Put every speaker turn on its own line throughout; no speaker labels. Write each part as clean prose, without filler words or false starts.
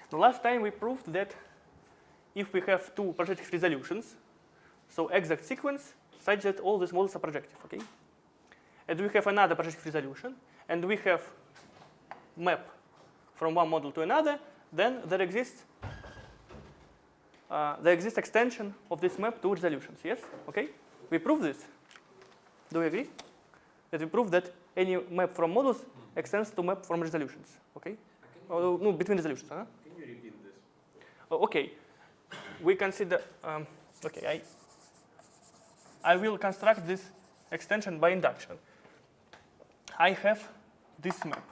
The last time we proved that if we have two projective resolutions, so exact sequence such that all these models are projective, okay? And we have another projective resolution, and we have map from one model to another, then there exists extension of this map to resolutions, yes? Okay? We prove this. Do we agree? That we prove that any map from models extends to map from resolutions, okay? No, between resolutions, huh?
Can you repeat this?
Okay. We consider, okay, I will construct this extension by induction. I have this map.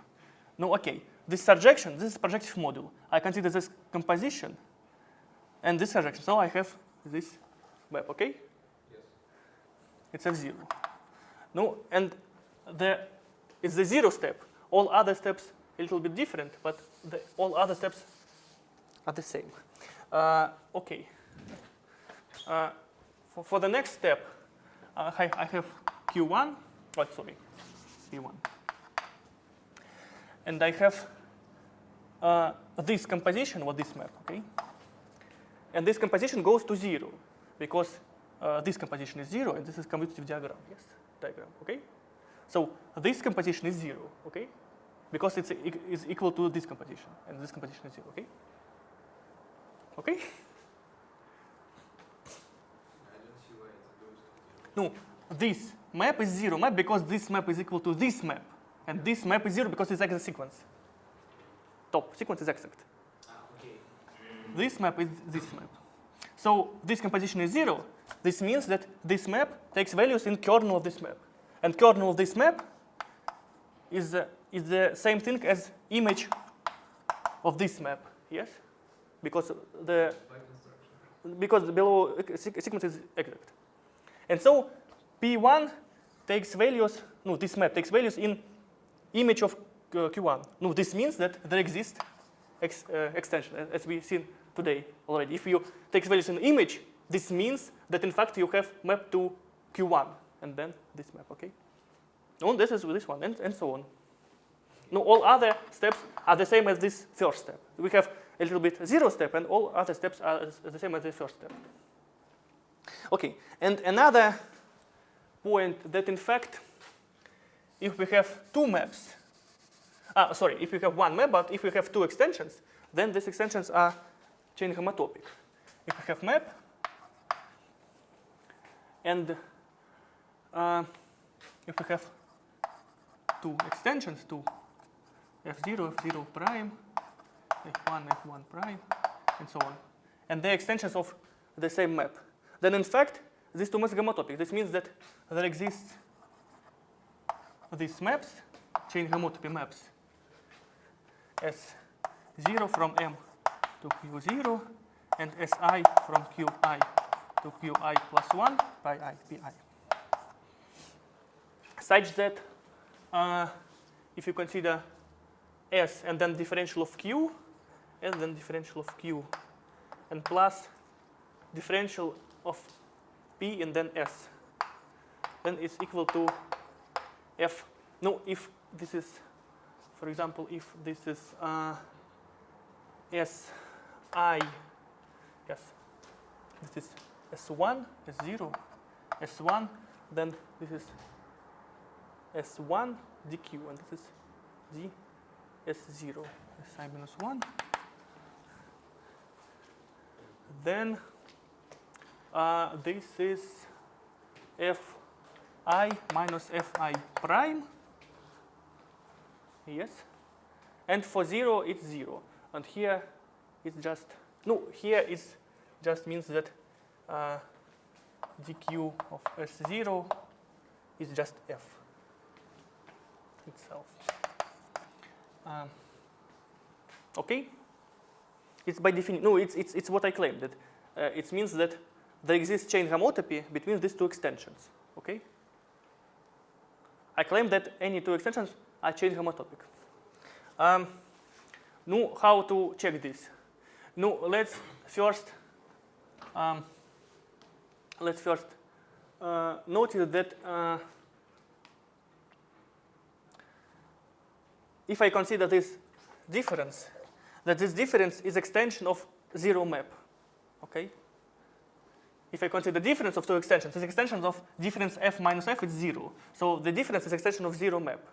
No, okay, this surjection, this is projective module. I consider this composition and this surjection. So I have this map, okay?
Yes.
It's F0. No, and it's the zero step. All other steps a little bit different, but all other steps are the same. Okay. For the next step, I have Q1, P1. And I have this composition, or this map, okay? And this composition goes to 0, because this composition is 0, and this is commutative diagram, okay? So this composition is 0, okay? Because it's equal to this composition, and this composition is 0, okay? Okay?
I don't see why it goes to 0.
No, this map is 0 map because this map is equal to this map. And this map is 0 because it's exact sequence. Top sequence is exact.
Okay.
This map is this map. So this composition is 0. This means that this map takes values in kernel of this map. And kernel of this map is the same thing as image of this map, yes? Because the below sequence is exact. And so P1 takes values, no, this map takes values in image of Q1. No, this means that there exists extension, as we've seen today already. If you take values in image, this means that in fact you have map to Q1, and then this map, okay? No, this is this one, and so on. No, all other steps are the same as this first step. We have a little bit zero step, and all other steps are the same as the first step. Okay, and another point that in fact, if we have two maps, if we have one map, but if we have two extensions, then these extensions are chain homotopic. If we have map, and if we have two extensions, to F0, F0 prime, F1, F1 prime, and so on, and they're extensions of the same map, then in fact, these two maps are homotopic. This means that there exists these maps, chain homotopy maps, S0 from M to Q0, and Si from Qi to Qi plus 1 by Pi. Such that if you consider S and then differential of Q, and then differential of Q, and plus differential of P and then S, then it's equal to F. No, if this is, for example, if this is Si, yes, this is S1, S0, S1, then this is S1 dq, and this is d S0, Si minus 1. Then this is Fi minus Fi prime. Yes. And for 0, it's 0. And here it's just, no, here is just means that dq of S0 is just F itself. Okay? It's by definition, no, it's what I claimed, that it means that there exists chain homotopy between these two extensions, okay? I claim that any two extensions are chain homotopic. Now, how to check this? Now, let's first notice that if I consider this difference, that this difference is extension of zero map. Okay? If I consider the difference of two extensions, this extension of difference f minus f is 0. So the difference is extension of zero map.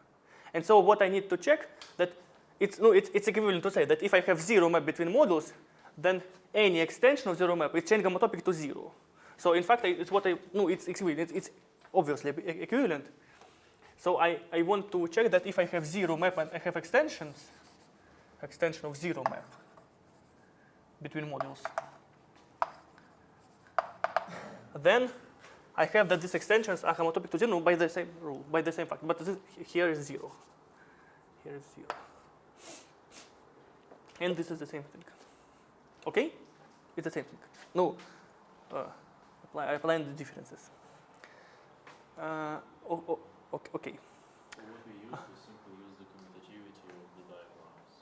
And so what I need to check that it's equivalent to say that if I have zero map between modules, then any extension of zero map is chain gamotopic to 0. So in fact, it's equivalent. It's obviously equivalent. So I want to check that if I have zero map and I have extension of zero map between modules, then I have that these extensions are homotopic to 0 by the same rule, by the same fact. But here is 0. Here is 0. And this is the same thing. Okay? It's the same thing. No, applying the differences. Okay.
What we use is simply use the commutativity of the diagrams.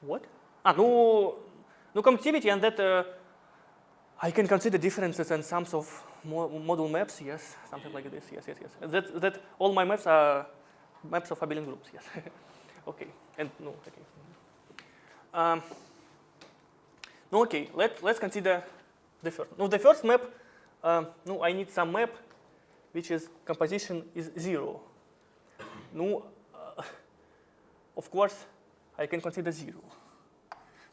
What? No commutativity, and that I can consider differences and sums of module maps. Yes, something like this. Yes. That all my maps are maps of abelian groups. Yes. Okay. And no. Okay. Okay. Let's consider the first. No, the first map. I need some map which is composition is 0. Of course, I can consider 0.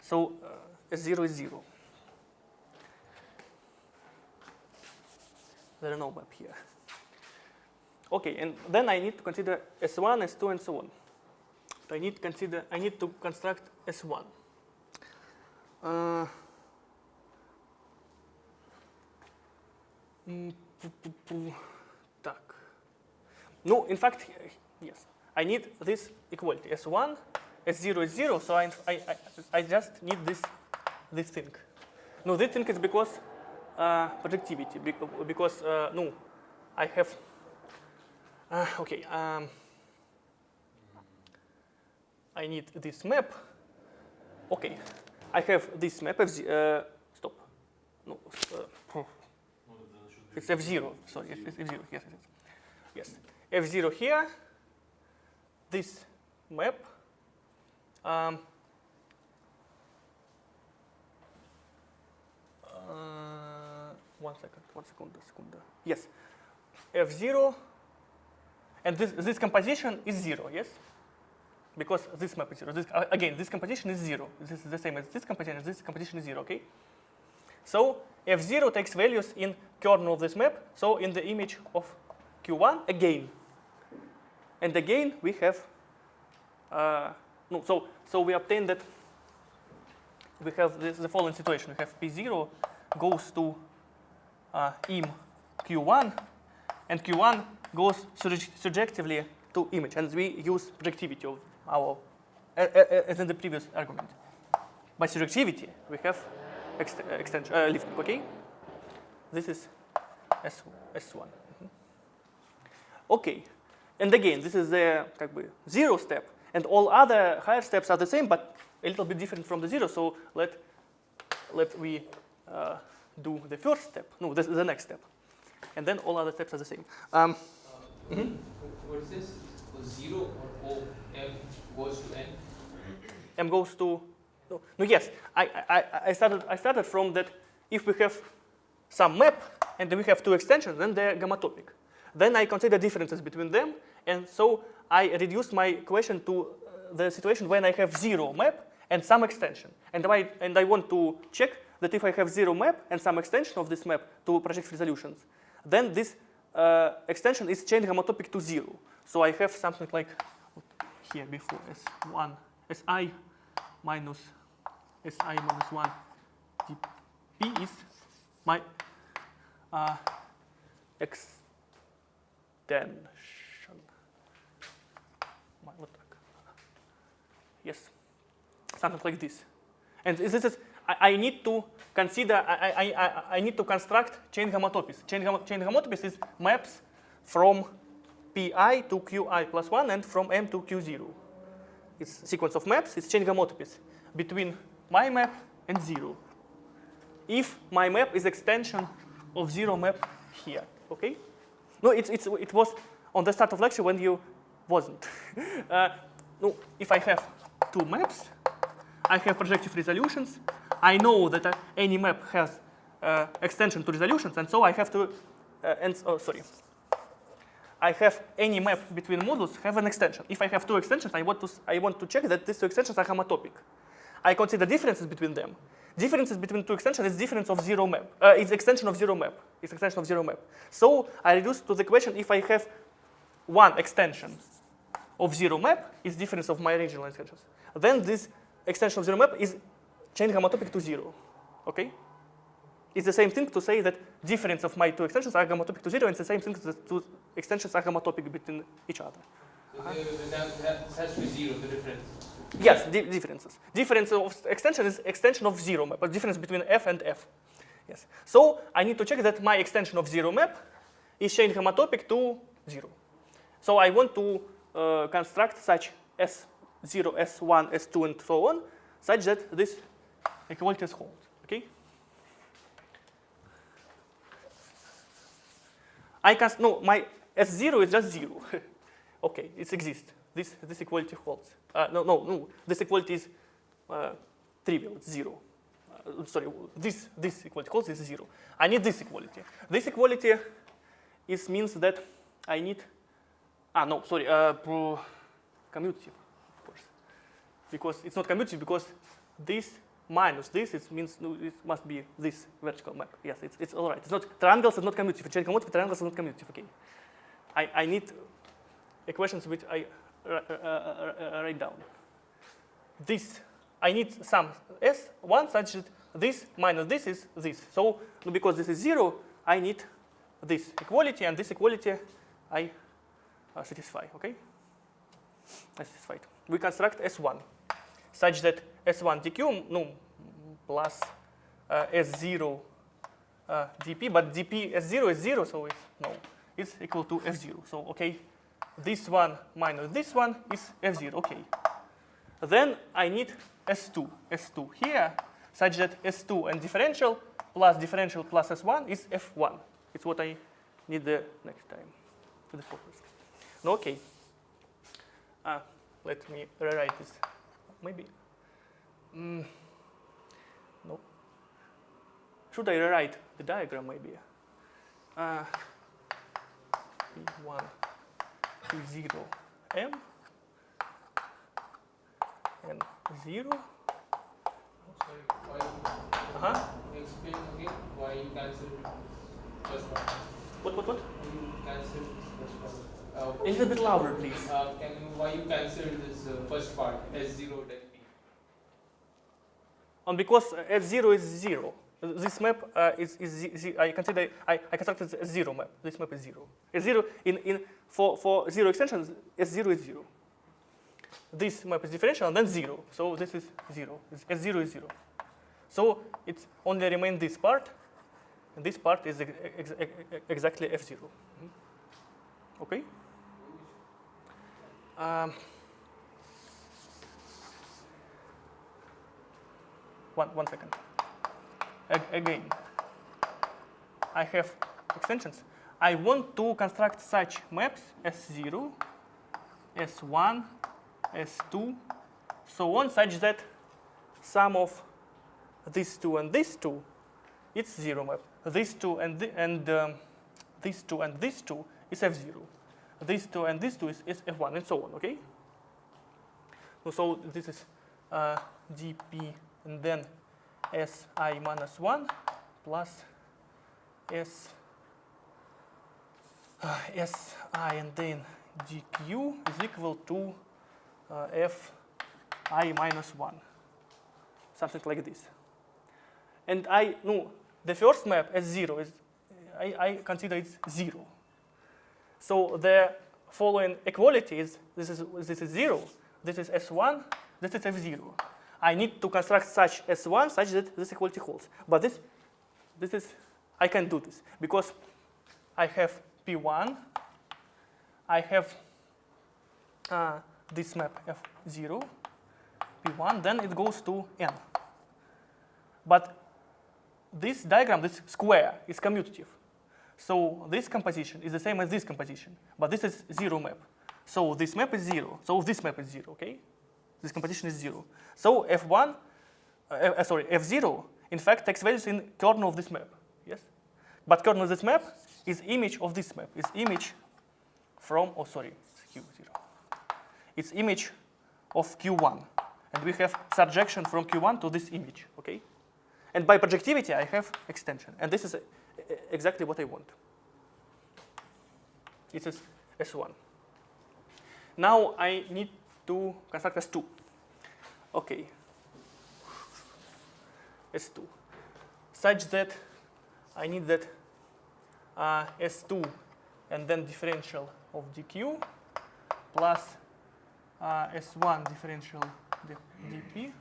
So S0 is 0. There are no map here. Okay, and then I need to consider S1, S2, and so on. So I need to construct S1. No, in fact, yes. I need this equality. S1, S0 is 0, so I just need this thing. No, this thing is because projectivity, because I have, okay, I need this map. Okay, I have this map, stop, no, it's F0, sorry, it's F0, yes. F0 here, this map, one second. Yes, F0, and this composition is 0, yes? Because this map is 0. Again, this composition is 0. This is the same as this composition is 0, okay? So F0 takes values in kernel of this map, so in the image of Q1 again. And again, we have, so we obtain that we have the following situation. We have P0 goes to im Q1, and Q1 goes surjectively to image. And we use projectivity of our, as in the previous argument. By surjectivity, we have extension, lifting, okay? This is S1. Okay, and again, this is the 0 step, and all other higher steps are the same, but a little bit different from the 0. So let we do the first step. No, this is the next step, and then all other steps are the same.
What is this? 0 or O, M goes to N?
M goes to no. Yes, I started from that. If we have some map and we have two extensions, then they're gamotopic. Then I consider differences between them, and so I reduce my equation to the situation when I have 0 map and some extension. And I want to check that if I have 0 map and some extension of this map to project resolutions, then this extension is chain homotopic to 0. So I have something like here before S1, Si minus 1 dp is my extension. Yes, something like this. And this is, I need to consider, I need to construct chain homotopies. Chain homotopies is maps from Pi to Qi plus 1 and from M to Q0. It's a sequence of maps, it's chain homotopies between my map and 0. If my map is extension of 0 map here, okay? No, it was on the start of lecture when you wasn't. No, if I have two maps, I have projective resolutions. I know that any map has extension to resolutions, and so I have to, I have any map between modules have an extension. If I have two extensions, I want to check that these two extensions are homotopic. I consider differences between them. Differences between two extensions is difference of zero map. It's extension of zero map. It's extension of zero map. So I reduce to the question if I have one extension of zero map is difference of my original extensions. Then this extension of zero map is chain homotopic to zero. Okay? It's the same thing to say that difference of my two extensions are homotopic to zero, and it's the same thing that two extensions are homotopic between each other.
So that has to be zero, the difference.
Yes, differences. Difference of extension is extension of zero map, a difference between f and f. Yes. So I need to check that my extension of zero map is chain homotopic to zero. So I want to construct such S0, S1, S2, and so on, such that this equalities hold. Okay? My S0 is just zero. Okay, it exists. This equality holds. No. This equality is trivial. It's zero. Sorry, this equality holds is zero. I need this equality. This equality means that I need. Commutative, of course, because it's not commutative because this minus this means it must be this vertical map. Yes, it's all right. It's not triangles are not commutative. Chain commutative triangles are not commutative. Okay, I need equations which I write down. This I need some S1 such that this minus this is this. So because this is zero, I need this equality, and this equality I satisfy. Okay, I satisfied. We construct S1 such that S1 dq plus S0 dp, but dp S0 is zero, so it's equal to F0. So okay, this one minus this one is F0. Okay. Then I need S2 here, such that S2 and differential plus S1 is F1. It's what I need the next time to the focus. No, okay. Let me rewrite this. Maybe. No. Should I rewrite the diagram maybe? P1 to 0 m and 0.
Sorry, why? Explain again why you cancelled first one.
What?
You cancelled this first one.
A little bit louder, please.
Why you cancelled this first part, S0 del P?
Because S0 is 0. This map I consider I constructed a zero map. This map is 0. S0 for zero extensions, S0 is 0. This map is differential and then 0. So this is 0. S0 is 0. So it only remains this part, and this part is exactly F0. Okay. One second. Again, I have extensions. I want to construct such maps S0, S1, S2, so on, such that sum of these two and these two, it's zero map. These two and these two and these two is F0. These two and these two is F1, and so on. Okay. So this is dp and then si minus 1 plus si and then dq is equal to fi minus 1, something like this. And the first map S0 is I consider it's 0. So the following equality is this is 0, this is S1, this is F0. I need to construct such S1 such that this equality holds. But this is I can do this because I have P1, I have this map F0, P1, then it goes to N. But this diagram, this square, is commutative. So this composition is the same as this composition, but this is zero map. So this map is 0. So this map is 0, okay? this composition is 0. So F0 in fact takes values in kernel of this map. Yes, but kernel of this map is image of this map. Is image from it's Q0. It's image of Q1, and we have surjection from Q1 to this image. Okay, and by projectivity I have extension, and this is exactly what I want. It is S1. Now I need to construct S2. Okay. S2. Such that I need that S2 and then differential of dq plus S1 differential dp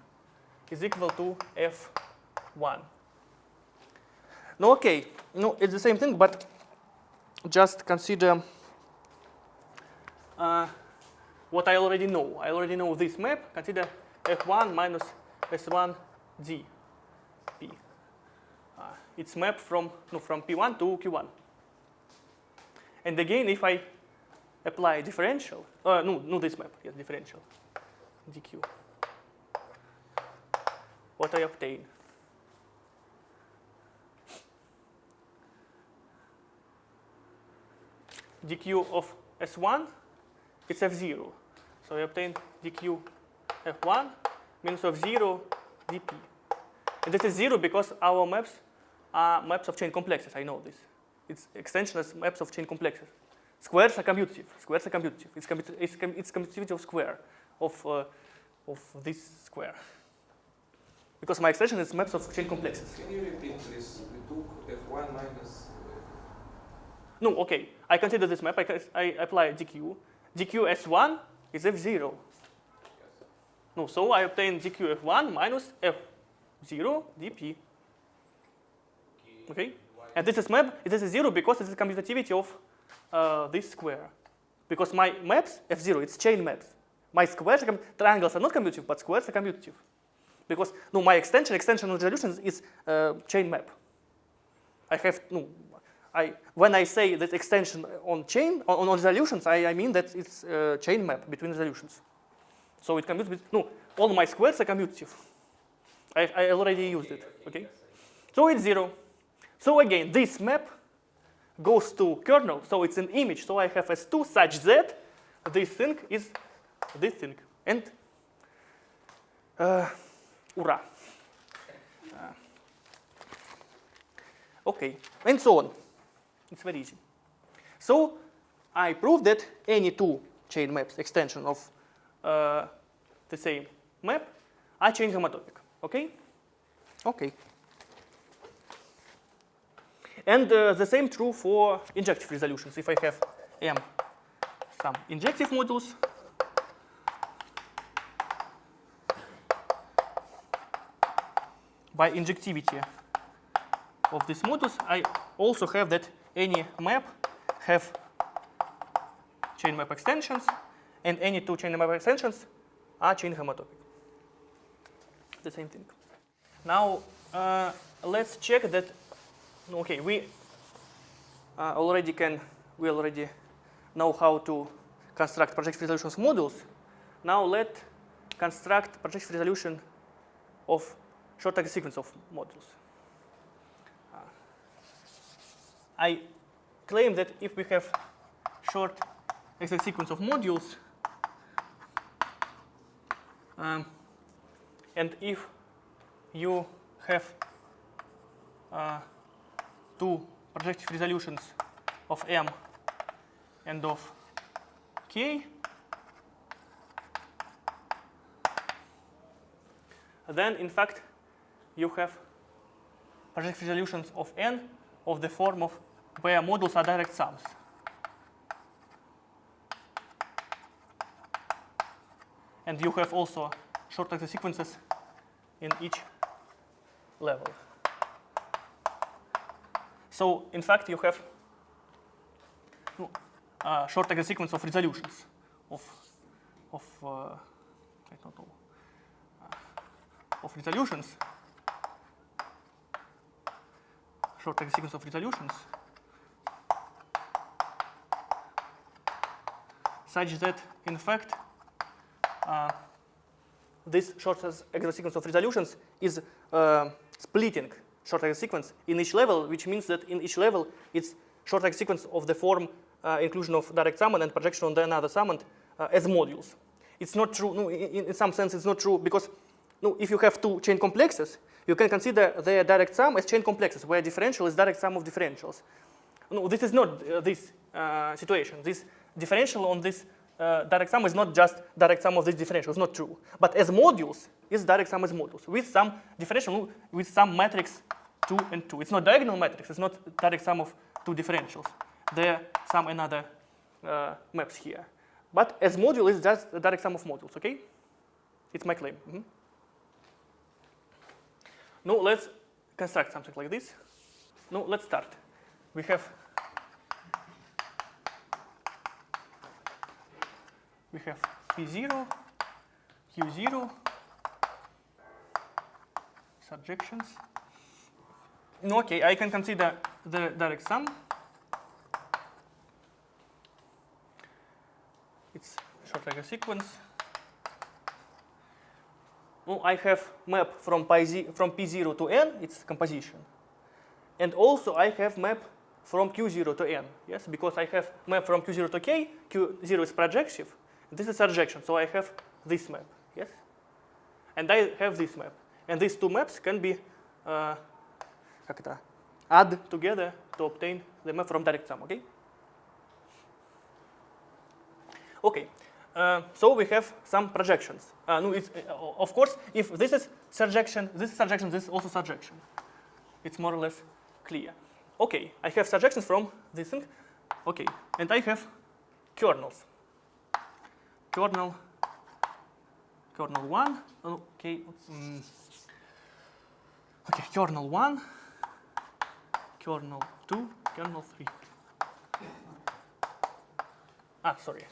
is equal to F1. No, okay. No, it's the same thing, but just consider what I already know. I already know this map. Consider F1 minus S1 dp. It's mapped from P1 to Q1. And again, if I apply differential, this map, yes, differential, dq, what I obtain? dq of S1, it's F0. So I obtain dq F1 minus F0 dp. And this is 0 because our maps are maps of chain complexes. I know this. It's extension as maps of chain complexes. Squares are commutative. Squares are commutative. It's commutativity of square of this square. Because my extension is maps of chain complexes.
Can you repeat this? We took F1 minus.
No, okay. I consider this map. I apply dq. dq S1 is F0. No, so I obtain dq F1 minus F0 dp. Okay? And this is map. This is 0 because it's the commutativity of this square. Because my maps, F0, it's chain maps. My squares, triangles are not commutative, but squares are commutative. Because my extension of resolutions is chain map. I have when I say that extension on chain on resolutions, I mean that it's chain map between resolutions. So it commutes with all my squares are commutative. I already used it. Okay. So it's 0. So again, this map goes to kernel, so it's an image. So I have S2 such that this thing is this thing. And hurrah. Okay, and so on. It's very easy. So I proved that any two chain maps extension of the same map are chain homotopic. Okay? Okay. And the same true for injective resolutions. If I have M some injective modules, by injectivity of these modules, I also have that any map have chain map extensions, and any two chain map extensions are chain homotopic. The same thing. Now let's check that. Okay, we already know how to construct projective resolutions modules. Now let's construct projective resolution of short axis sequence of modules. I claim that if we have short axis sequence of modules, and if you have two projective resolutions of M and of K, then in fact you have projective resolutions of N of the form of where modules are direct sums. And you have also short axis sequences in each level. So in fact you have short axis sequence of resolutions of resolutions, short axis sequence of resolutions, such that in fact this shortest exit sequence of resolutions is splitting shortest exit sequence in each level, which means that in each level it's shortest exit sequence of the form inclusion of direct summand and projection on the another summand as modules. It's not true. No, in some sense, it's not true because if you have two chain complexes, you can consider their direct sum as chain complexes, where differential is direct sum of differentials. No, this is not this situation. This differential on this direct sum is not just direct sum of these differentials. Not true. But as modules, it's direct sum as modules with some differential, with some matrix 2 and 2. It's not diagonal matrix. It's not direct sum of two differentials. There are some another maps here. But as module, it's just a direct sum of modules. Okay? It's my claim. Now let's construct something like this. Now let's start. We have P0, Q0, surjections. No, okay, I can consider the direct sum. It's short like a sequence. Well, I have map from P0 to N, it's composition. And also I have map from Q0 to N, yes, because I have map from Q0 to K, Q0 is projective, this is surjection, so I have this map, yes? And I have this map. And these two maps can be add together to obtain the map from direct sum, okay? Okay, so we have some projections. No, it's, of course, if this is surjection, this is also surjection. It's more or less clear. Okay, I have surjections from this thing. Okay, and I have kernels. Kernel 1. Okay, okay, kernel 1, kernel 2, kernel 3. Sorry.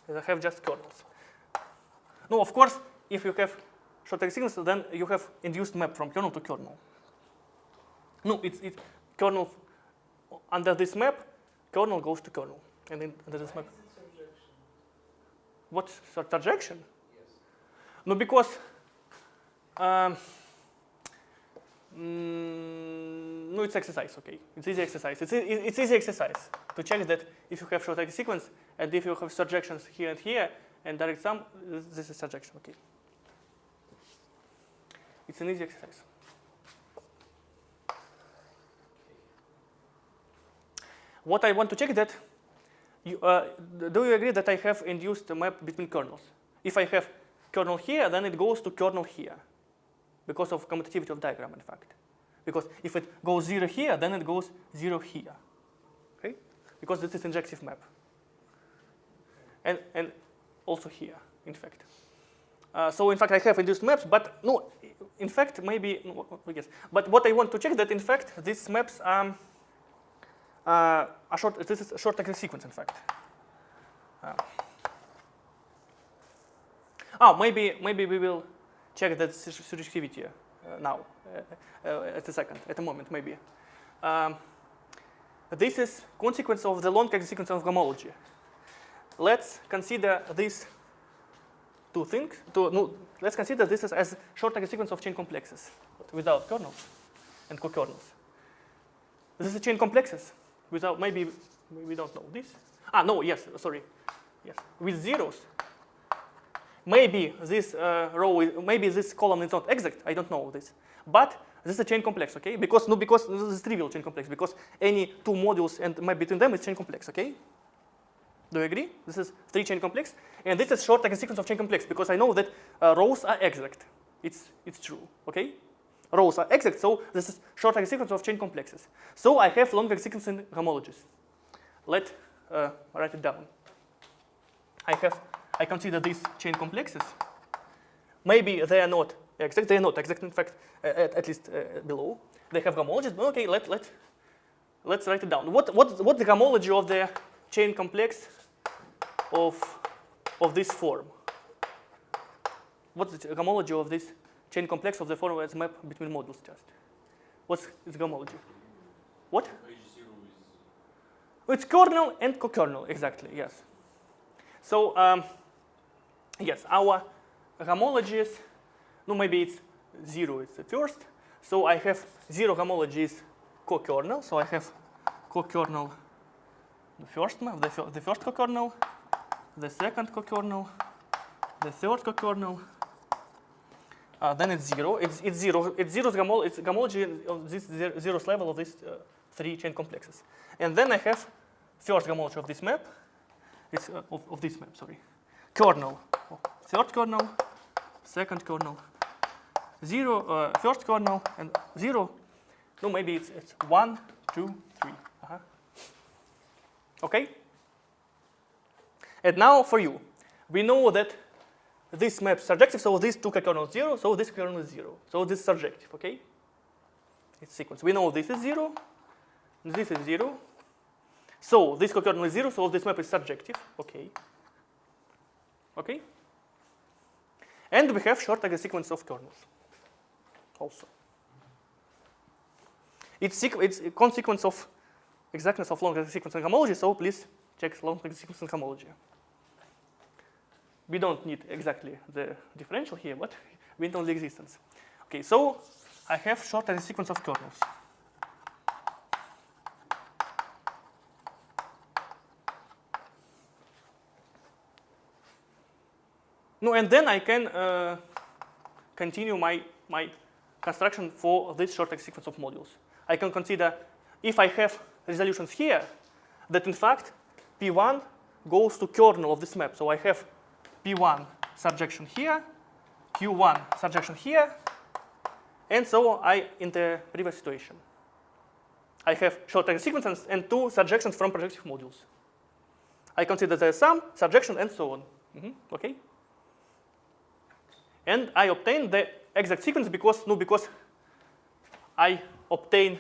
I have just kernels. No, of course, if you have short sequence, then you have induced map from kernel to kernel. No, it's kernel under this map, kernel goes to kernel, and then under this map. What's surjection?
Yes.
No, because no, it's exercise. Okay, it's easy exercise. It's easy exercise to check that if you have short sequence and if you have surjections here and here and direct sum, this is surjection. Okay, it's an easy exercise. What I want to check that, do you agree that I have induced a map between kernels? If I have kernel here, then it goes to kernel here, because of commutativity of diagram, in fact. Because if it goes 0 here, then it goes 0 here, okay? Because this is injective map. And also here, in fact. So in fact, I have induced maps, but no, in fact, maybe, no, yes. But what I want to check that, in fact, these maps this is a short exit sequence, in fact. Maybe we will check that surjectivity now, at a moment, maybe. This is consequence of the long exit sequence of homology. Let's consider these two things. Let's consider this as short exit sequence of chain complexes without kernels and co-kernels. This is chain complexes. Without, maybe we don't know this. No, yes, sorry. Yes, with zeros. Maybe this maybe this column is not exact. I don't know this. But this is a chain complex, okay? Because this is trivial chain complex, because any two modules and map between them is chain complex, okay? Do you agree? This is 3 chain complex. And this is short exit sequence of chain complex, because I know that rows are exact. It's true, okay? Rows are exact, so this is short exit sequence of chain complexes. So I have long exit sequence in homologies. Let's write it down. I consider these chain complexes. Maybe they are not exact. They are not exact, in fact, at least below. They have homologies, but okay, let's write it down. What's the homology of the chain complex of this form? What's the homology of this chain complex of the form as map between modules just? What's its homology? What?
H0 is...
It's kernel and co-kernel, exactly, yes. So, yes, our homologies, no, maybe it's 0 is the first. So I have 0 homologies co-kernel. So I have co-kernel, the first map, the first co-kernel, the second co-kernel, the third co-kernel. Then it's 0. It's 0. It's homology of this zeroth level of these 3 chain complexes. And then I have first homology of this map. It's of this map. Sorry, kernel, third kernel, second kernel, 0, first kernel, and 0. No, maybe it's 1, 2, 3. Okay. And now for you, we know that this map is surjective, so this 2 kernel is 0, so this kernel is 0. So this is surjective, okay? It's sequence. We know this is 0, this is 0. So this co-kernel is 0, so this map is surjective, okay? Okay? And we have short a sequence of kernels also. It's a consequence of exactness of long sequence and homology, so please check long sequence and homology. We don't need exactly the differential here, but we need only existence. Okay, so I have short sequence of kernels. No, and then I can continue my construction for this short sequence of modules. I can consider if I have resolutions here, that in fact P1 goes to kernel of this map. So I have P1 surjection here, Q1 surjection here, and so in the previous situation. I have short sequences and 2 surjections from projective modules. I consider the sum, surjection, and so on. Okay? And I obtain the exact sequence because I obtain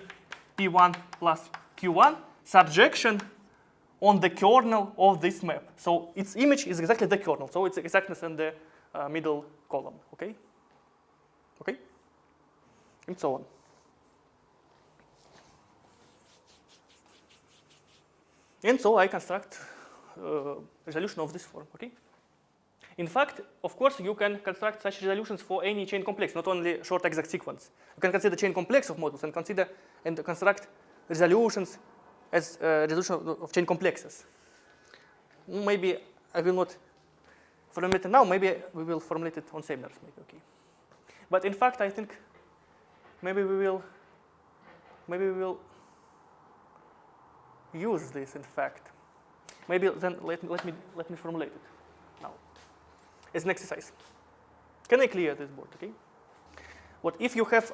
P1 plus Q1 surjection on the kernel of this map. So its image is exactly the kernel. So it's exactness in the middle column. Okay? Okay? And so on. And so I construct resolution of this form. Okay? In fact, of course, you can construct such resolutions for any chain complex, not only short exact sequence. You can consider chain complex of modules and construct resolutions as resolution of chain complexes. Maybe I will not formulate it now. Maybe we will formulate it on seminars. Maybe okay. But in fact, I think maybe we will use this. In fact, maybe then let me formulate it now as an exercise. Can I clear this board? Okay. What if you have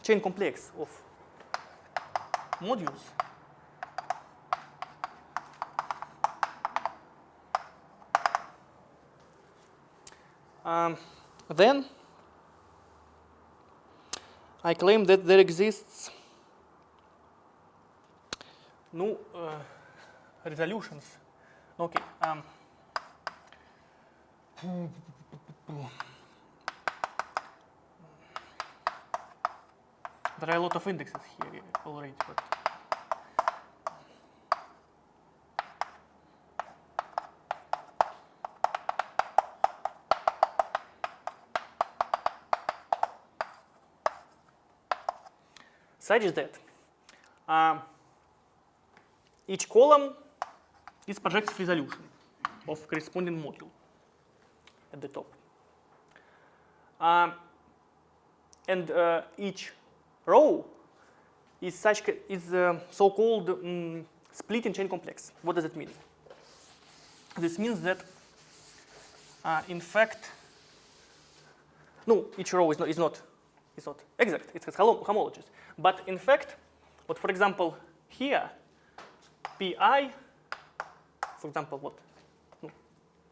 chain complex of modules? Then I claim that there exists no resolutions. Okay. There are a lot of indexes here already, but such is that each column is projective resolution of corresponding module at the top. And each row is so-called splitting chain complex. What does it mean? This means that, in fact, no, each row is not exact. It has homologies. But in fact, what for example here, Pi, for example, what? No,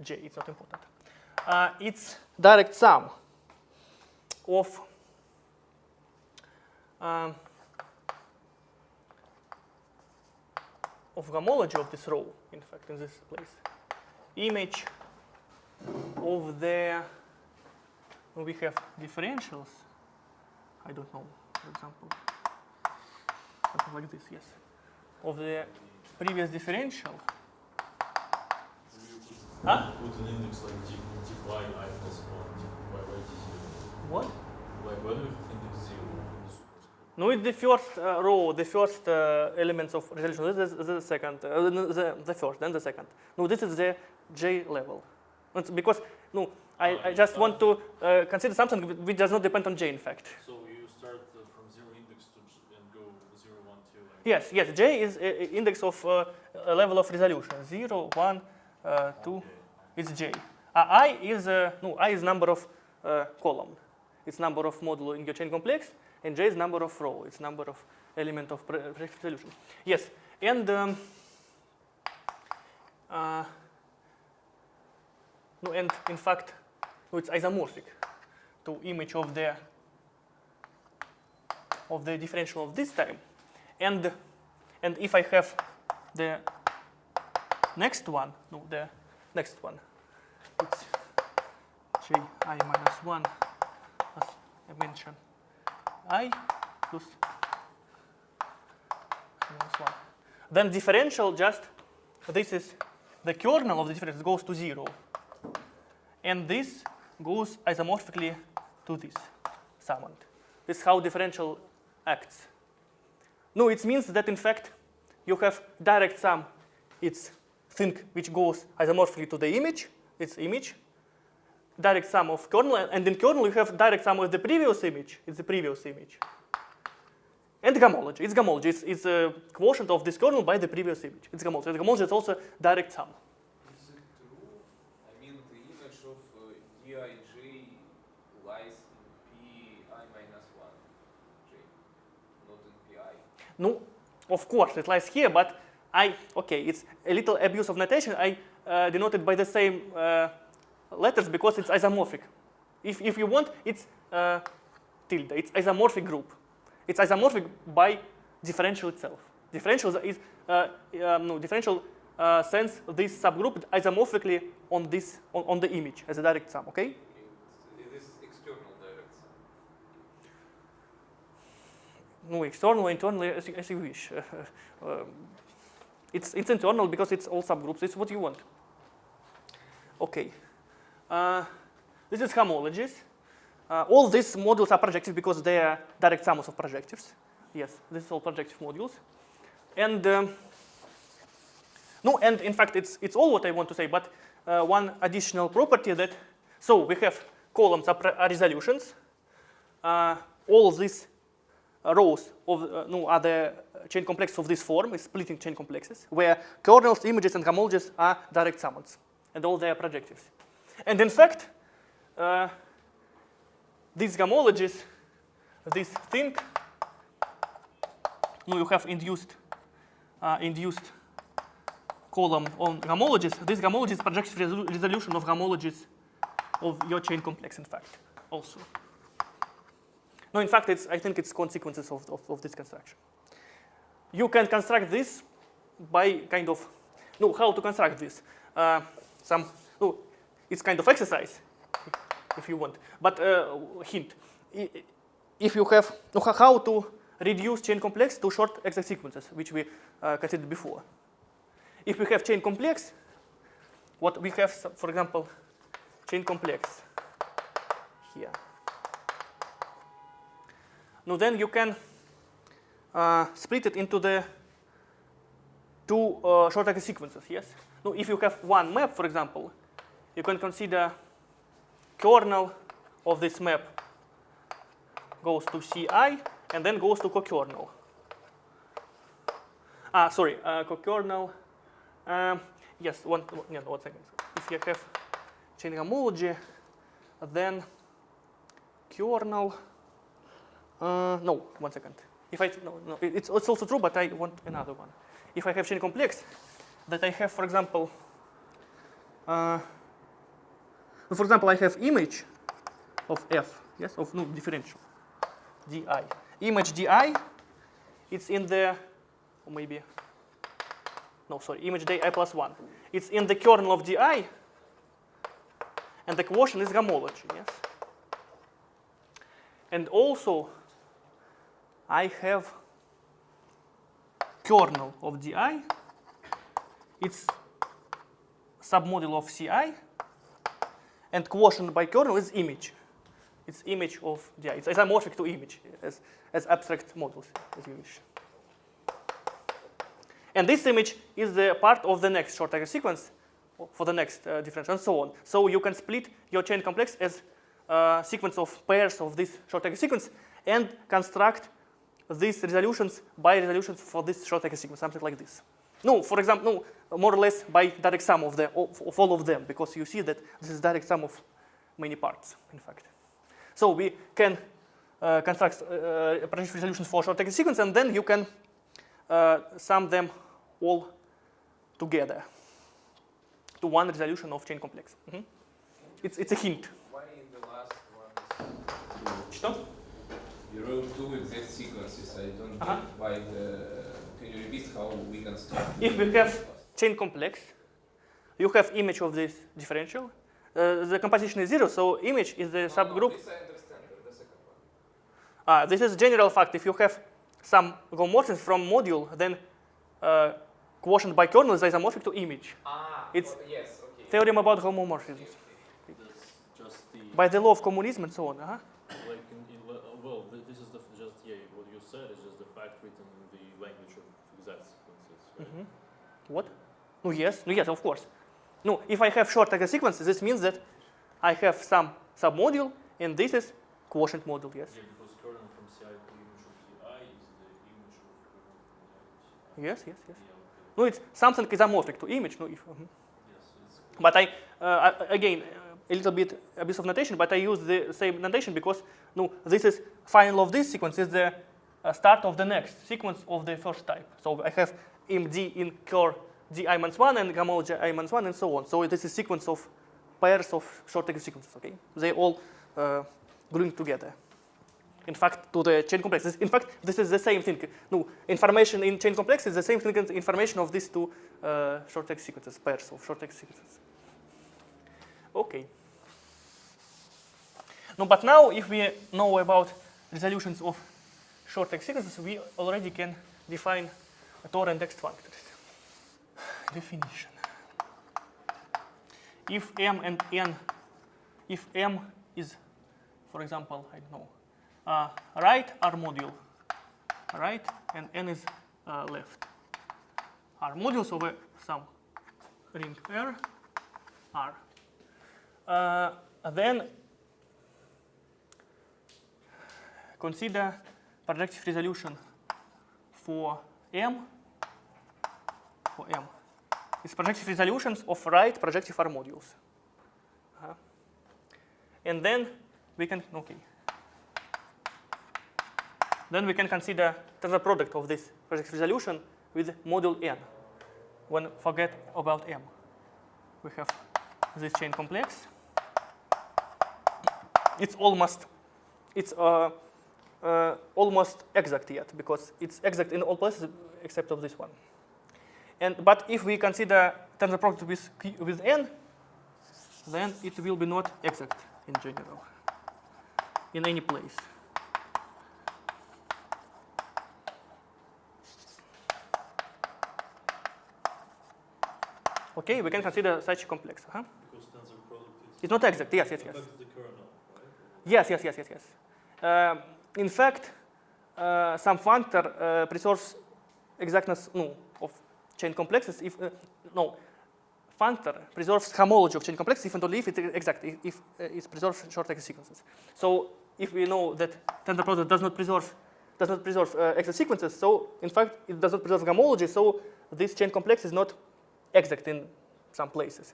J, it's not important. It's direct sum of homology of this row, in fact, in this place. Image of the, we have differentials, I don't know, for example, something like this, yes, of the previous differential Huh?
Put an index like multiply I plus 1, why is 0?
What?
Like when we have index 0 in the superscript.
No, it's the first row, the first elements of resolution. This is the second, the first, then the second. No, this is the J level. It's because no, I just want to consider something which does not depend on J. In fact.
So you start from 0 index to and go 0, 1, 2. Like
Yes, yes. J is index of a level of resolution. 0, 1, 2.
Okay.
It's J. I is number of column. It's number of modulo in your chain complex, and J is number of row. It's number of element of resolution. Yes, and no, and in fact, no, it's isomorphic to image of the differential of this time, and if I have the next one, no, the next one, it's Ji minus 1, as I mentioned, I plus minus 1. Then differential just, this is the kernel of the differential goes to 0. And this goes isomorphically to this summand. This is how differential acts. No, it means that in fact you have direct sum. It's thing which goes isomorphically to the image. It's image. Direct sum of kernel, and in kernel you have direct sum of the previous image. It's the previous image. And homology. It's homology. It's a quotient of this kernel by the previous image. It's homology. And homology is also direct sum.
Is it true? I mean, the image of Dij lies in Pi minus 1 J, not in Pi.
No, of course, it lies here, but it's a little abuse of notation. I denoted by the same letters because it's isomorphic. If you want, it's tilde. It's isomorphic group. It's isomorphic by differential itself. Differential is differential sends this subgroup isomorphically on this on the image as a direct sum. Okay.
It is external direct sum.
No, external, internal, as you wish. It's internal because it's all subgroups. It's what you want. Okay. This is homologies. All these modules are projective because they are direct sums of projectives. Yes, this is all projective modules. And and in fact, it's all what I want to say. But one additional property that so we have columns are resolutions. All these rows of are the chain complexes of this form, is splitting chain complexes, where kernels, images, and homologies are direct summands, and all they are projectives. And in fact, these homologies, this thing, you have induced column on homologies. This homology is projective resolution of homologies of your chain complex, in fact, also. No, in fact, I think it's consequences of this construction. You can construct this by kind of, how to construct this? It's kind of exercise, if you want. But hint, if you have, how to reduce chain complex to short exact sequences, which we considered before. If we have chain complex, what we have, for example, chain complex here. Now then you can split it into the two short exact sequences, yes? Now if you have one map, for example, you can consider kernel of this map goes to Ci and then goes to co-kernel. Co-kernel. Yes, one second. If you have chain homology, then kernel. One second. It's also true, but I want another one. If I have chain complex, that I have, for example, I have image of f, yes, of differential, di. Image di, it's in the, image di plus 1. It's in the kernel of di, and the quotient is homology, yes. And also, I have kernel of di. It's submodule of Ci, and quotient by kernel is image. It's image of Di. It's isomorphic to image as abstract modules, as you wish. And this image is the part of the next short-Hacker sequence for the next differential, and so on. So you can split your chain complex as a sequence of pairs of this short-Hacker sequence and construct these resolutions by resolutions for this short-Hacker sequence, something like this. No, for example, no, more or less by direct sum of all of them, because you see that this is direct sum of many parts, in fact. So we can construct projective resolutions for short-Hacker sequence, and then you can sum them all together to one resolution of chain complex. It's a hint.
Why the last one is
Что?
you wrote two exact sequences. I don't get why can you repeat how we construct?
If we have chain complex, you have image of this differential. The composition is 0, so image is the subgroup.
This I understand, the second one.
This is general fact. If you have some homomorphism from module, then quotient by kernel is isomorphic to image. It's
yes, okay.
theorem about homomorphisms.
That's just the
By the law of communism and so on.
like well, this is just what you said is just the fact written in the language of exact sequences, right?
What? No, yes, of course. No, if I have short-Hacker sequence, this means that I have some submodule, and this is quotient module, yes.
Yeah, because kernel from Ci to image of Ci is the image of kernel from Ci to Ci.
Yes.
Yeah, okay.
No, it's something isomorphic to image. No, if.
Yes, it's
But I again a little bit abyss of notation, but I use the same notation because no, this is final of this sequence is the start of the next sequence of the first type. So I have imd in ker di-1 and homology i-1 and so on. So this is a sequence of pairs of short-Hacker sequences. Okay, they all gluing together. In fact, to the chain complex. In fact, this is the same thing. No, information in chain complex is the same thing as information of these two short-Hacker sequences, pairs of short-Hacker sequences. Okay. No, but now if we know about resolutions of short-Hacker sequences, we already can define Tor and text functors. Definition. If m and n, if m is, for example, I don't know, right R module, right, and n is left. R modules over some ring R. Then consider projective resolution for M. It's projective resolutions of right projective R modules. And then we can, Then we can consider the product of this projective resolution with module n. When forget about M, we have this chain complex. It's almost exact yet because it's exact in all places except of this one. But if we consider tensor product with n, then it will be not exact in general in any place. Okay, we can consider such complex.
because tensor product
It's not exact. Yes.
affects the kernel, right?
Yes. In fact, some functor preserves exactness of chain complexes. If functor preserves homology of chain complexes if and only if it's exact, if it preserves short-Hacker sequences. So if we know that tensor product does not preserve exact sequences, so in fact it does not preserve homology. So this chain complex is not exact in some places.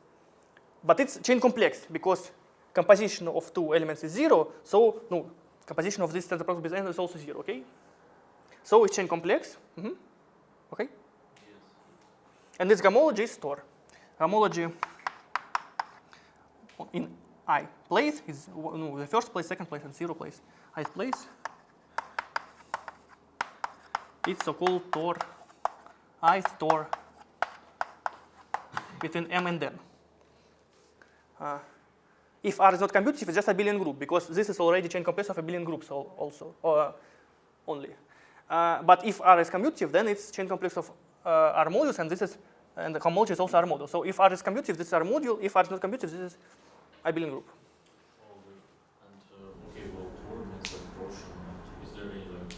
But it's chain complex because composition of two elements is 0. So composition of this tensor product with n is also 0. Okay. So it's chain complex. Okay.
Yes.
And this homology is Tor. Homology in I place is the first place, second place, and 0 place. Ith place. It's so-called Tor. Ith Tor between M and N. If R is not commutative, it's just a abelian group because this is already chain complex of abelian groups also only. But if R is commutative, then it's chain complex of R modules, and this is and the homology is also R module. So if R is commutative, this is R module. If R is not commutative, this is abelian group.
Okay, well, Tor means like torsion. Is there any like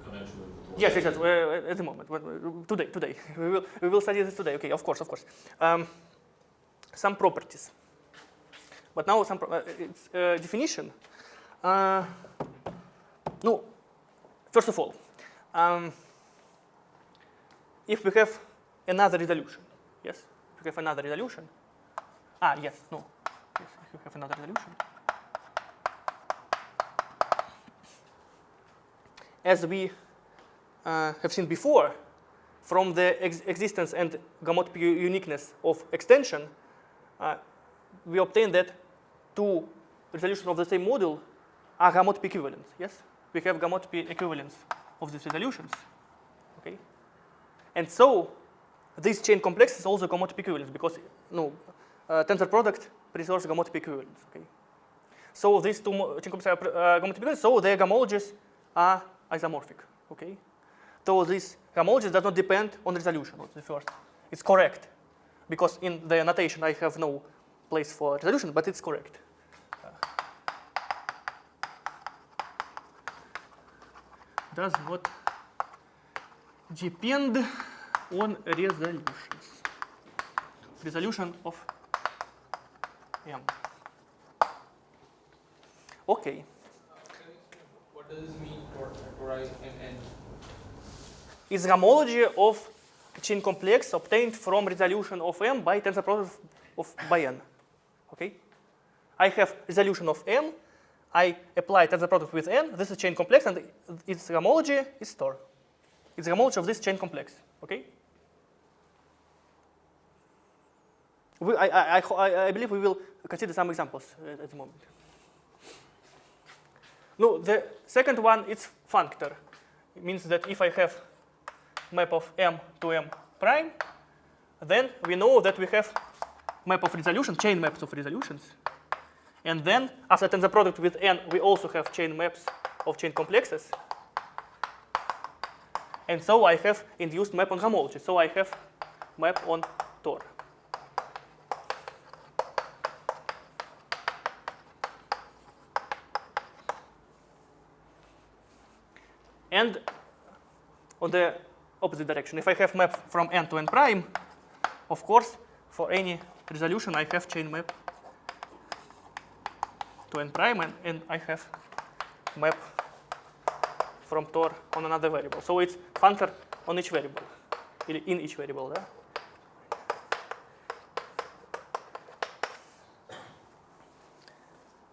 connection with the Tor?
Yes, at the moment. Today. We will study this today. Okay, of course. Some properties. But now it's definition. No, first of all, if we have another resolution, yes, if we have another resolution. Yes, if we have another resolution. As we have seen before, from the existence and homotopy uniqueness of extension, we obtain that two resolutions of the same module are homotopy equivalent. Yes, we have homotopy equivalence of these resolutions. Okay, and so this chain complex is also homotopy equivalence because tensor product preserves homotopy equivalence. Okay, so these two chain complexes are homotopy equivalent, so their homologies are isomorphic. Okay, so this homology does not depend on resolution. The first, it's correct because in the notation I have no place for resolution, but it's correct. Does not depend on resolutions. Resolution of M. Okay.
What does this mean for I and N?
Is homology of chain complex obtained from resolution of M by tensor product by N. Okay? I have resolution of M. I apply tensor product with N. This is chain complex, and its homology is Tor. It's the homology of this chain complex. Okay? I believe we will consider some examples at the moment. No, the second one is functor. It means that if I have map of M to M prime, then we know that we have map of resolution, chain maps of resolutions. And then after tensor product with N, we also have chain maps of chain complexes. And so I have induced map on homology. So I have map on Tor. And on the opposite direction, if I have map from N to N prime, of course, for any resolution, I have chain map to N prime, and I have map from Tor on another variable. So it's functor on each variable, in each variable. Yeah?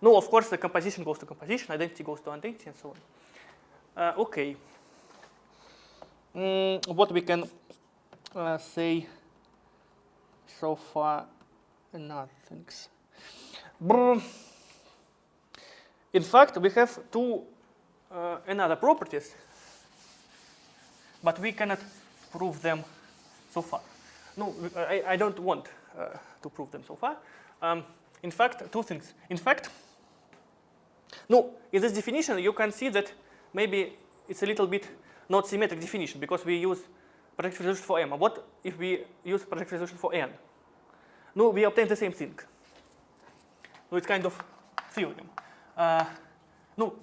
No, of course, the composition goes to composition, identity goes to identity, and so on. Okay. What we can say so far? Nothing. In fact, we have two another properties, but we cannot prove them so far. No, I don't want to prove them so far. In fact, two things. In fact, no, in this definition, you can see that maybe it's a little bit not symmetric definition because we use projective resolution for M. What if we use projective resolution for N? No, we obtain the same thing. No, it's kind of theorem. No,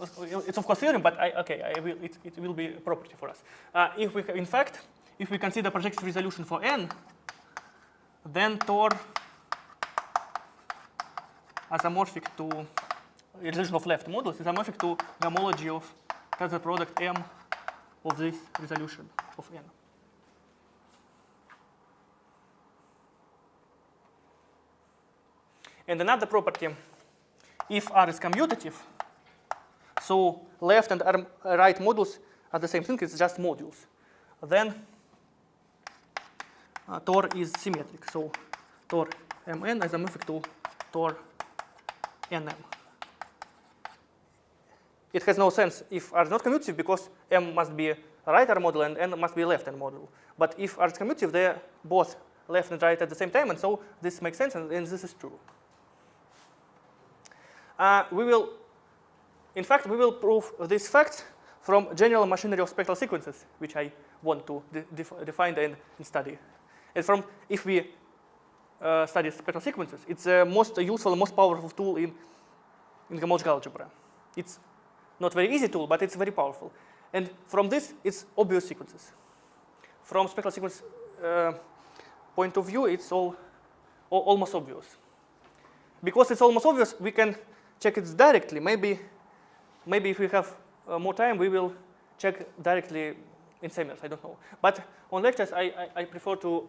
it's of course theorem, but it will be a property for us. If we, in fact, if we consider projective resolution for N, then Tor isomorphic to resolution of left modulus is isomorphic to the homology of tensor product M of this resolution of N. And another property, if R is commutative, so left and right modules are the same thing, it's just modules, then Tor is symmetric. So Tor Mn is isomorphic to Tor Nm. It has no sense if R is not commutative because M must be a right R module and N must be a left N module. But if R is commutative, they're both left and right at the same time, and so this makes sense, and this is true. In fact, we will prove these facts from general machinery of spectral sequences, which I want to define and study. And from if we study spectral sequences, it's the most useful, most powerful tool in homological algebra. It's not very easy tool, but it's very powerful. And from this, it's obvious sequences. From spectral sequence point of view, it's almost obvious. Because it's almost obvious, we can check it directly. Maybe if we have more time, we will check directly in seminars, I don't know. But on lectures, I prefer to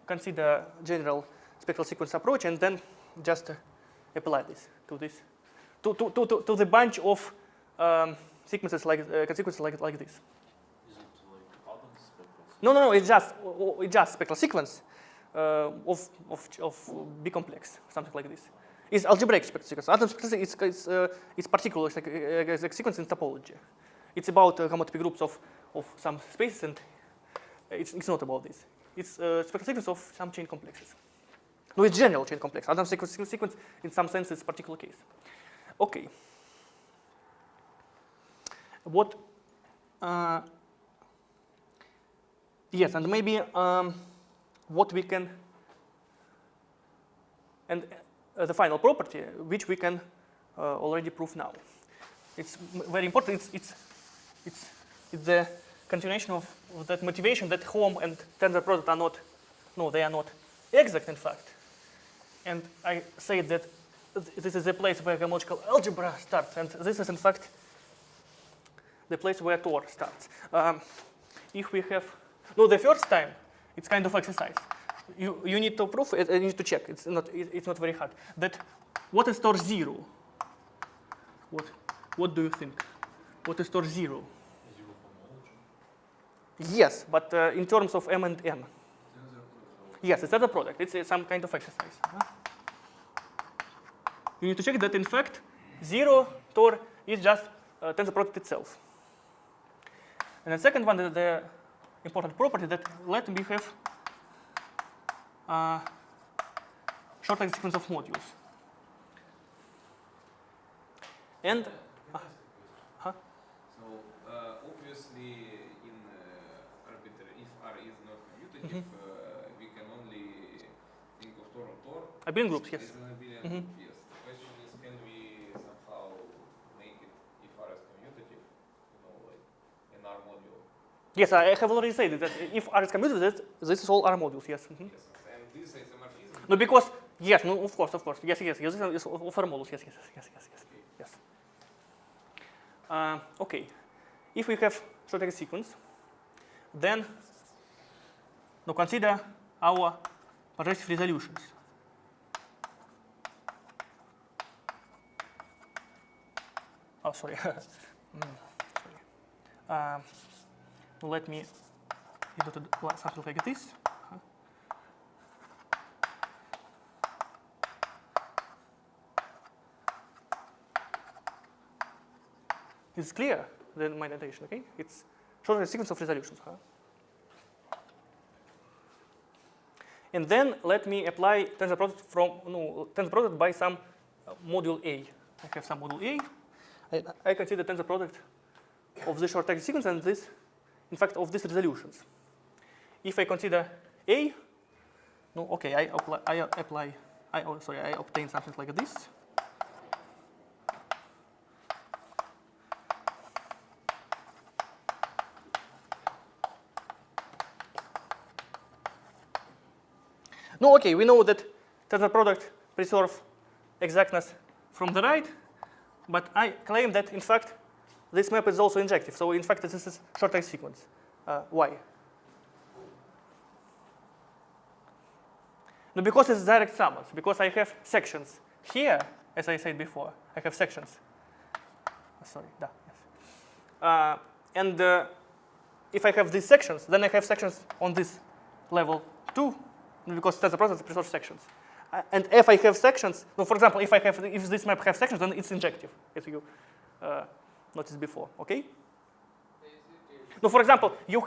consider general spectral sequence approach and then just apply this to the bunch of sequences consequences like this.
Is it like Adam's spectral?
No, it's just spectral sequence of B complex, something like this. It's algebraic spectral sequence. Atom spectral it's particular like sequence in topology. It's about homotopy groups of some spaces, and it's not about this. It's spectral sequence of some chain complexes. No, it's general chain complex. Atom sequence in some sense is particular case. Okay. What? Yes, and maybe what we can, and the final property which we can already prove now. It's very important. It's the continuation of that motivation that Hom and tensor product are not, no, they are not exact in fact. And I say that this is the place where homological algebra starts, and this is in fact the place where Tor starts. If we have, no, the first time, it's kind of exercise. You need to prove it, and you need to check. It's not very hard. That what is Tor 0? What do you think? What is Tor 0?
Zero homology.
Yes, but in terms of M and N. Yes, it's other product. It's some kind of exercise. You need to check that in fact 0 Tor is just tensor product itself. And the second one is the important property that let me have short sequence of modules. And
So obviously in arbitrary, if R is not commutative, we can only think of Tor or Tor.
abelian groups, yes.
As an abelian
Mhm.
group, yes. The question is, can we somehow make it, if R is commutative, like an R module?
Yes, I have already said that if R is commutative, this is all R modules, yes. Mhm.
Yes. And this isomorphism.
No, because, yes, no, of course. Yes, this is of R modules, yes. Okay, if we have short sequence, then now consider our projective resolutions. Oh, sorry. Let me do something like this. It's clear, then my notation, okay? It's short sequence of resolutions. And then let me apply tensor product by some module A. I have some module A. I consider tensor product of this short sequence and this, in fact, of these resolutions. If I consider A, no, okay, I obtain something like this. No, okay, we know that tensor product preserves exactness from the right, but I claim that in fact this map is also injective. So in fact this is short sequence. Why? No, because it's direct summons. Because I have sections here, as I said before. I have sections. Sorry, yes. And if I have these sections, then I have sections on this level too. Because tensor product preserves sections. And if I have sections, no, for example, if this map has sections, then it's injective, as you noticed before. Okay? No, for example, we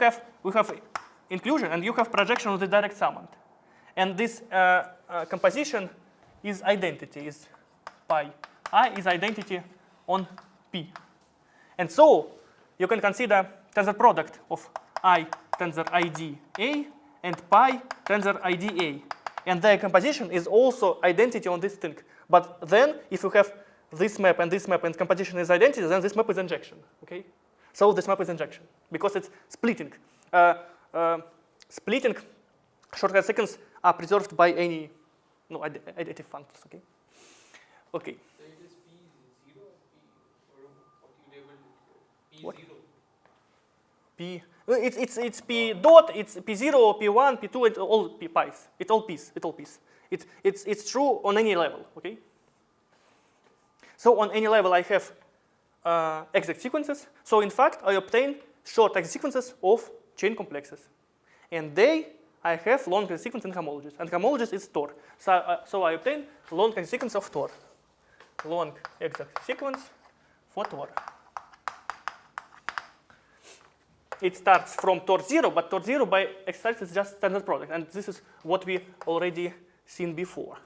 have inclusion and you have projection of the direct summand, and this composition is identity, is pi. I is identity on P, and so you can consider tensor product of I tensor ID A and pi tensor IDA. And their composition is also identity on this thing. But then, if you have this map and composition is identity, then this map is injection. Okay? So this map is injection because it's splitting. Splitting shortcut sequence are preserved by any additive functions. Okay. Okay.
So it is P0 or what you labeled
What?
P0.
It's P dot, it's P0, P1, P2, it's all P pi's. It's all P's. It's all P's. It's true on any level. Okay. So on any level, I have exact sequences. So in fact, I obtain short exact sequences of chain complexes, and I have long exact sequence in homologies, and homologies is Tor. So I obtain long exact sequence of Tor. Long exact sequence for Tor. It starts from Tor 0, but Tor 0 by exercise is just standard product, and this is what we already seen before.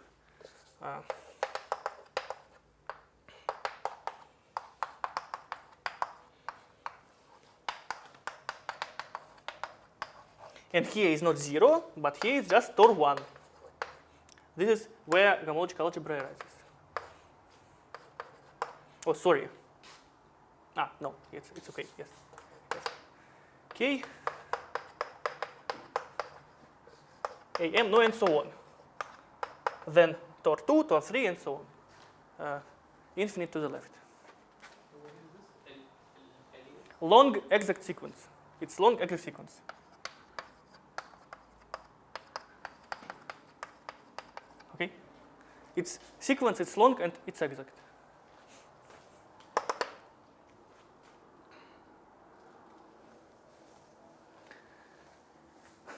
And here is not 0, but here is just Tor 1. This is where homological algebra arises. Oh, sorry. No, it's okay, yes. Okay. AM, no, and so on. Then Tor 2, Tor 3, and so on. Infinite to the left.
So what is this?
Long exact sequence. It's long exact sequence. Okay? It's sequence, it's long, and it's exact.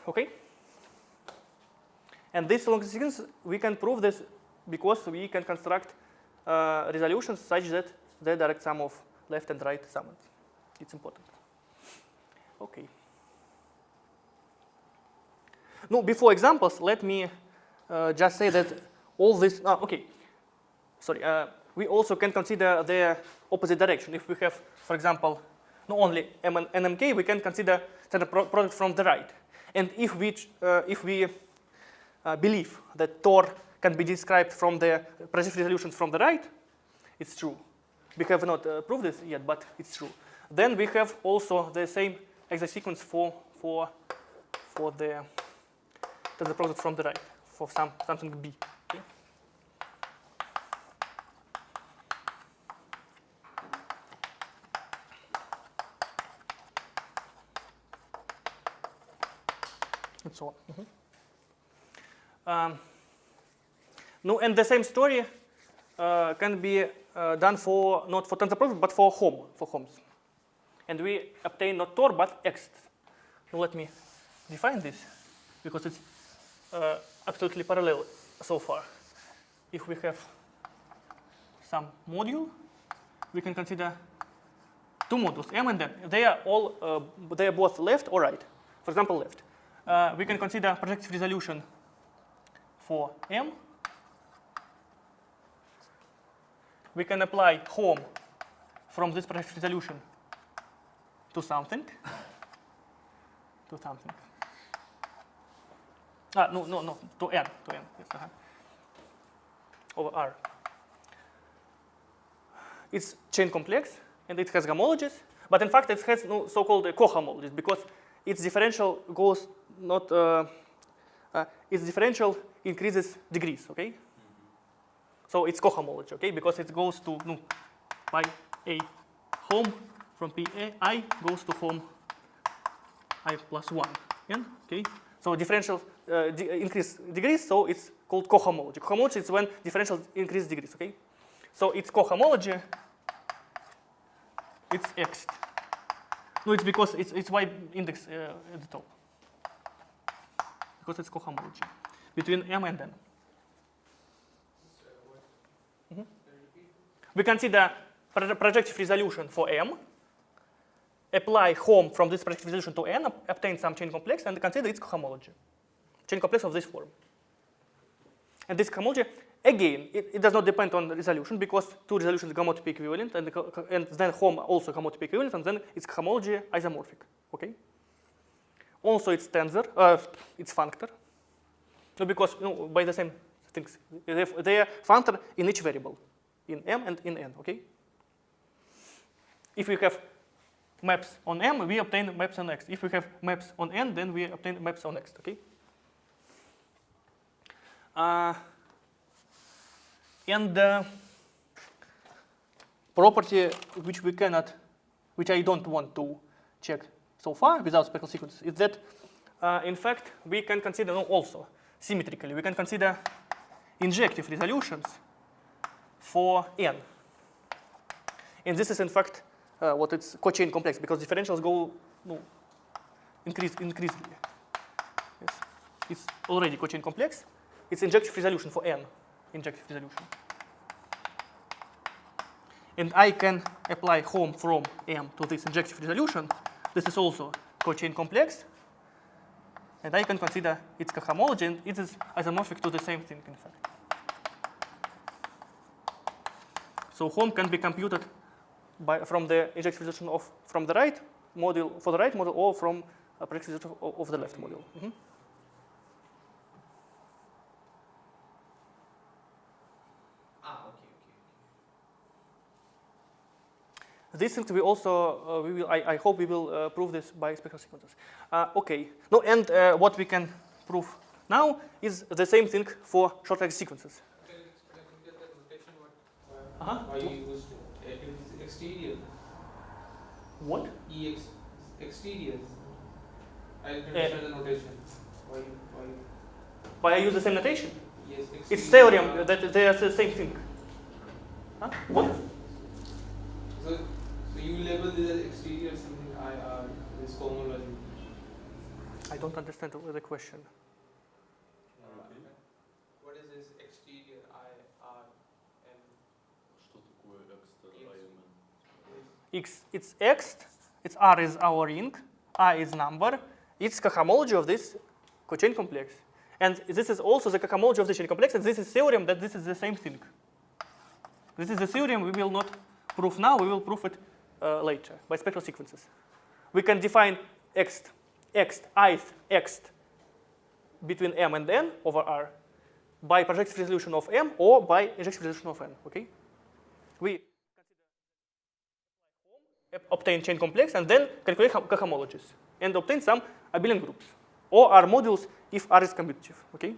Okay? And this long sequence, we can prove this because we can construct resolutions such that the direct sum of left and right summed. It's important. Okay. No, before examples, let me just say that all this, okay. Sorry, we also can consider the opposite direction. If we have, for example, not only M and NMK, we can consider the product from the right. And if we believe that Tor can be described from the projective resolutions from the right, it's true. We have not proved this yet, but it's true. Then we have also the same exact sequence for the product from the right, for something B. Okay? And so on. No, and the same story can be done for not for tensor product but for homes. And we obtain not Tor but Ext. Now let me define this because it's absolutely parallel so far. If we have some module, we can consider two modules, M and N. They are both left or right. For example, left. We can consider projective resolution for M. We can apply home from this projective resolution to something. No, to N. Yes, over R. It's chain complex and it has homologies, but in fact it has no so-called cohomologies because its differential goes not. Its differential increases degrees. Okay. So it's cohomology. Okay, because it goes to pi a home from pi goes to home I plus 1 n. Okay. So differential increase degrees. So it's called cohomology. Cohomology is when differential increase degrees. Okay. So it's cohomology. It's Ext. No, it's because it's y index at the top. Because it's cohomology between M and N. We consider projective resolution for M, apply home from this projective resolution to N, obtain some chain complex, and consider its cohomology. Chain complex of this form. And this cohomology, again, it does not depend on the resolution because two resolutions are homotopy equivalent, and then home also homotopy equivalent, and then it's cohomology isomorphic. Okay. Also, it's tensor, it's functor. No, because by the same things, they are functor in each variable, in M and in N. Okay. If we have maps on M, we obtain maps on X. If we have maps on N, then we obtain maps on X. Okay. And the property which I don't want to check so far without spectral sequences is that, in fact, we can consider also symmetrically. We can consider injective resolutions for N. And this is, in fact, what it's cochain complex because differentials go increasingly. Yes. It's already cochain complex. It's injective resolution for N, injective resolution. And I can apply home from M to this injective resolution. This is also cochain complex. And I can consider its cohomology, and it is isomorphic to the same thing, in fact. So home can be computed from the injective resolution from the right module, for the right model, or from a projective resolution of the left module. Mm-hmm. These things we also, I hope we will prove this by spectral sequences. Okay, no, and what we can prove now is the same thing for short range sequences.
Can you get that notation? Why you used exterior?
What?
Exterior. I can understand the notation. Why?
Why I use the same notation?
Yes,
It's theorem that they are the same thing. Huh? What?
So you label this as exterior something IR, this homology.
I don't understand the question.
What is this exterior IR and
Что такое extra element?
X, it's X, it's R is our ring, I is number, it's cohomology of this cochain complex. And this is also the cohomology of the chain complex, and this is theorem that this is the same thing. This is the theorem we will not prove now, we will prove it later by spectral sequences. We can define ith between M and N over R by projective resolution of M or by injective resolution of N. Okay? We obtain chain complex and then calculate cohomologies and obtain some abelian groups or R modules if R is commutative. Okay?